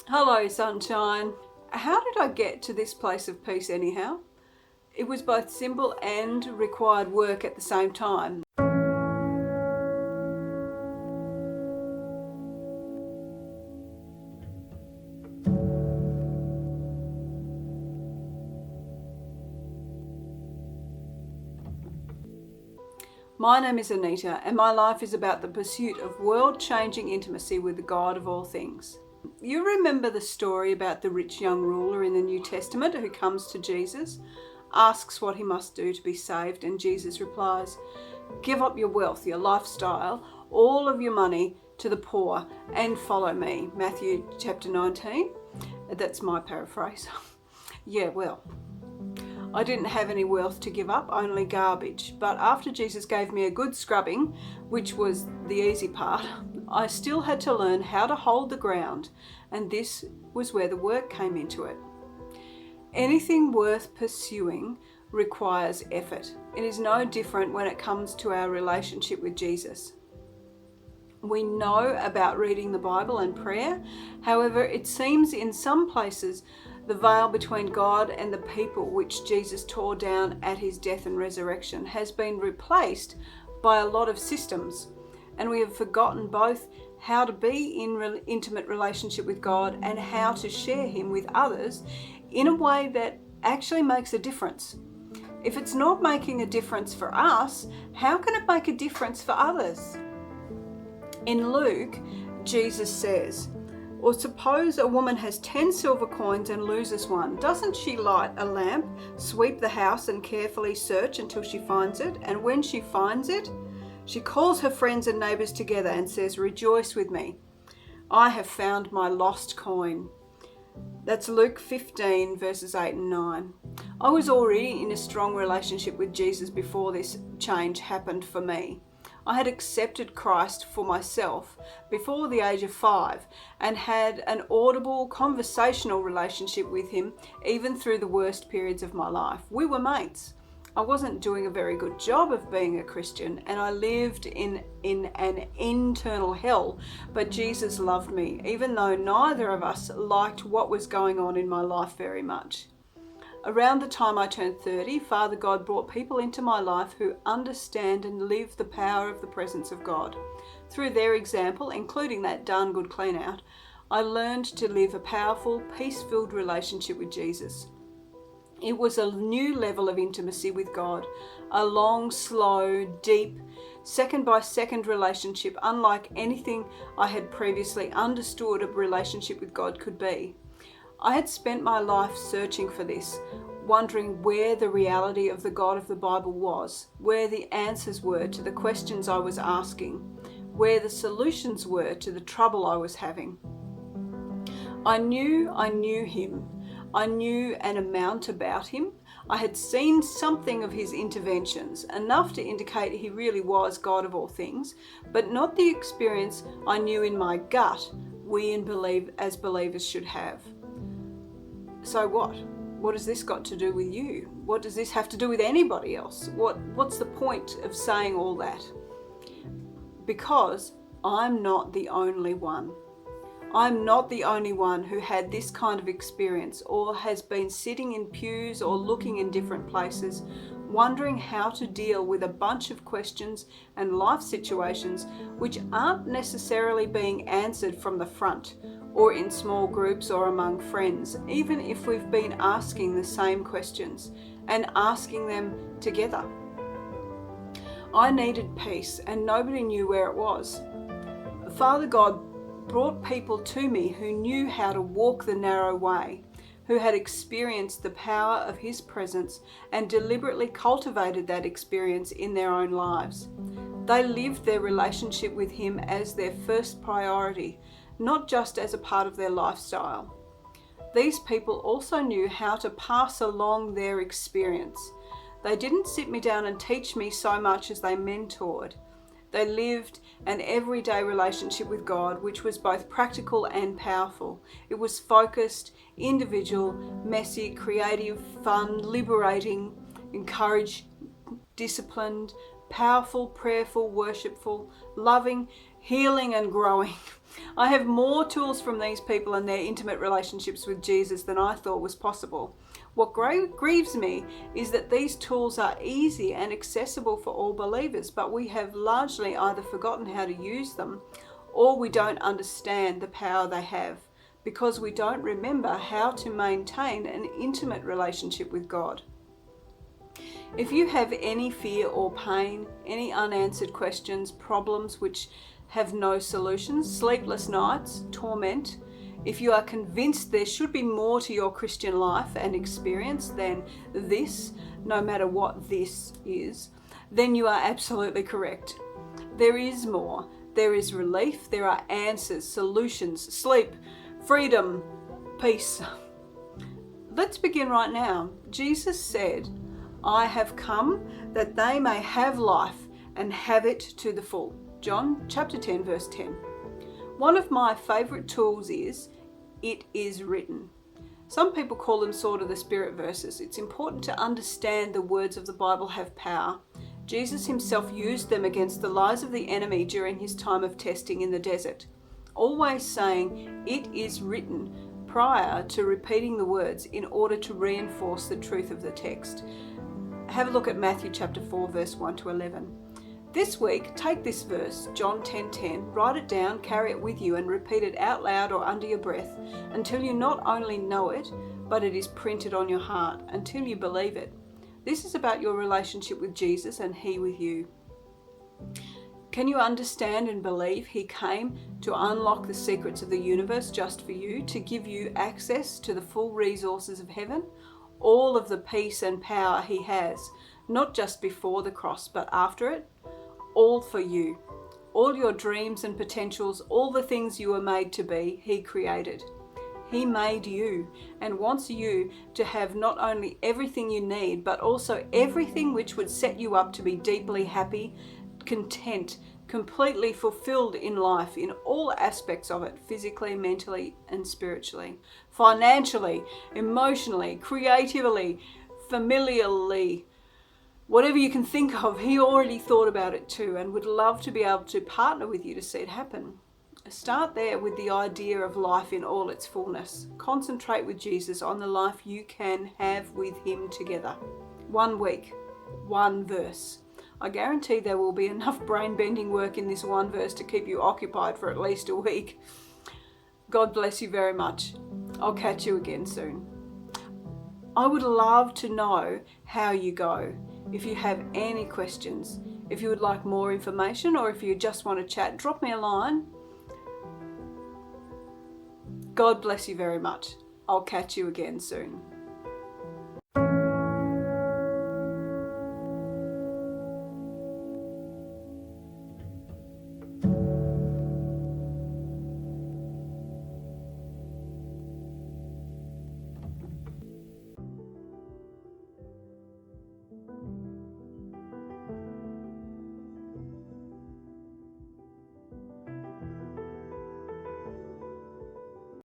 Hello, sunshine. How did I get to this place of peace anyhow? It was both simple and required work at the same time. My name is Anita, and my life is about the pursuit of world-changing intimacy with the God of all things. You remember the story about the rich young ruler in the New Testament who comes to Jesus, asks what he must do to be saved, and Jesus replies, "Give up your wealth, your lifestyle, all of your money to the poor, and follow me." Matthew chapter 19. That's my paraphrase. Yeah, well, I didn't have any wealth to give up, only garbage. But after Jesus gave me a good scrubbing, which was the easy part, I still had to learn how to hold the ground, and this was where the work came into it. Anything worth pursuing requires effort. It is no different when it comes to our relationship with Jesus. We know about reading the Bible and prayer. However, it seems in some places the veil between God and the people, which Jesus tore down at his death and resurrection, has been replaced by a lot of systems, and we have forgotten both how to be in intimate relationship with God and how to share him with others in a way that actually makes a difference. If it's not making a difference for us, how can it make a difference for others? In Luke, Jesus says, "Or suppose a woman has 10 silver coins and loses one. Doesn't she light a lamp, sweep the house, and carefully search until she finds it? And when she finds it, she calls her friends and neighbors together and says, 'Rejoice with me. I have found my lost coin.'" That's Luke 15, verses 8 and 9. I was already in a strong relationship with Jesus before this change happened for me. I had accepted Christ for myself before the age of 5 and had an audible conversational relationship with him even through the worst periods of my life. We were mates. I wasn't doing a very good job of being a Christian, and I lived in an internal hell, but Jesus loved me, even though neither of us liked what was going on in my life very much. Around the time I turned 30, Father God brought people into my life who understand and live the power of the presence of God. Through their example, including that darn good clean out, I learned to live a powerful, peace-filled relationship with Jesus. It was a new level of intimacy with God, a long, slow, deep, second-by-second relationship unlike anything I had previously understood a relationship with God could be. I had spent my life searching for this, wondering where the reality of the God of the Bible was, where the answers were to the questions I was asking, where the solutions were to the trouble I was having. I knew him. I knew an amount about him. I had seen something of his interventions, enough to indicate he really was God of all things, but not the experience I knew in my gut we as believers should have. So what? What has this got to do with you? What does this have to do with anybody else? What's the point of saying all that? Because I'm not the only one. I'm not the only one who had this kind of experience or has been sitting in pews or looking in different places, wondering how to deal with a bunch of questions and life situations which aren't necessarily being answered from the front or in small groups or among friends, even if we've been asking the same questions and asking them together. I needed peace and nobody knew where it was. Father God brought people to me who knew how to walk the narrow way, who had experienced the power of his presence and deliberately cultivated that experience in their own lives. They lived their relationship with him as their first priority, not just as a part of their lifestyle. These people also knew how to pass along their experience. They didn't sit me down and teach me so much as they mentored. They lived an everyday relationship with God, which was both practical and powerful. It was focused, individual, messy, creative, fun, liberating, encouraged, disciplined, powerful, prayerful, worshipful, loving, healing and growing. I have more tools from these people and their intimate relationships with Jesus than I thought was possible. What grieves me is that these tools are easy and accessible for all believers, but we have largely either forgotten how to use them or we don't understand the power they have because we don't remember how to maintain an intimate relationship with God. If you have any fear or pain, any unanswered questions, problems which have no solutions, sleepless nights, torment, if you are convinced there should be more to your Christian life and experience than this, no matter what this is, then you are absolutely correct. There is more. There is relief. There are answers, solutions, sleep, freedom, peace. Let's begin right now. Jesus said, I have come that they may have life and have it to the full. John chapter 10, verse 10. One of my favourite tools is, it is written. Some people call them sword of the Spirit verses. It's important to understand the words of the Bible have power. Jesus himself used them against the lies of the enemy during his time of testing in the desert, always saying, it is written, prior to repeating the words in order to reinforce the truth of the text. Have a look at Matthew chapter 4, verse 1 to 11. This week, take this verse, John 10:10, write it down, carry it with you, and repeat it out loud or under your breath until you not only know it, but it is printed on your heart, until you believe it. This is about your relationship with Jesus and he with you. Can you understand and believe he came to unlock the secrets of the universe just for you, to give you access to the full resources of heaven? All of the peace and power he has, not just before the cross, but after it, all for you. All your dreams and potentials, all the things you were made to be, he created. He made you and wants you to have not only everything you need, but also everything which would set you up to be deeply happy, content, completely fulfilled in life, in all aspects of it, physically, mentally, and spiritually, financially, emotionally, creatively, familially. Whatever you can think of, he already thought about it too and would love to be able to partner with you to see it happen. Start there with the idea of life in all its fullness. Concentrate with Jesus on the life you can have with him together. 1 week, 1 verse. I guarantee there will be enough brain-bending work in this 1 verse to keep you occupied for at least a week. God bless you very much. I'll catch you again soon. I would love to know how you go. If you have any questions, if you would like more information, or if you just want to chat, drop me a line. God bless you very much. I'll catch you again soon.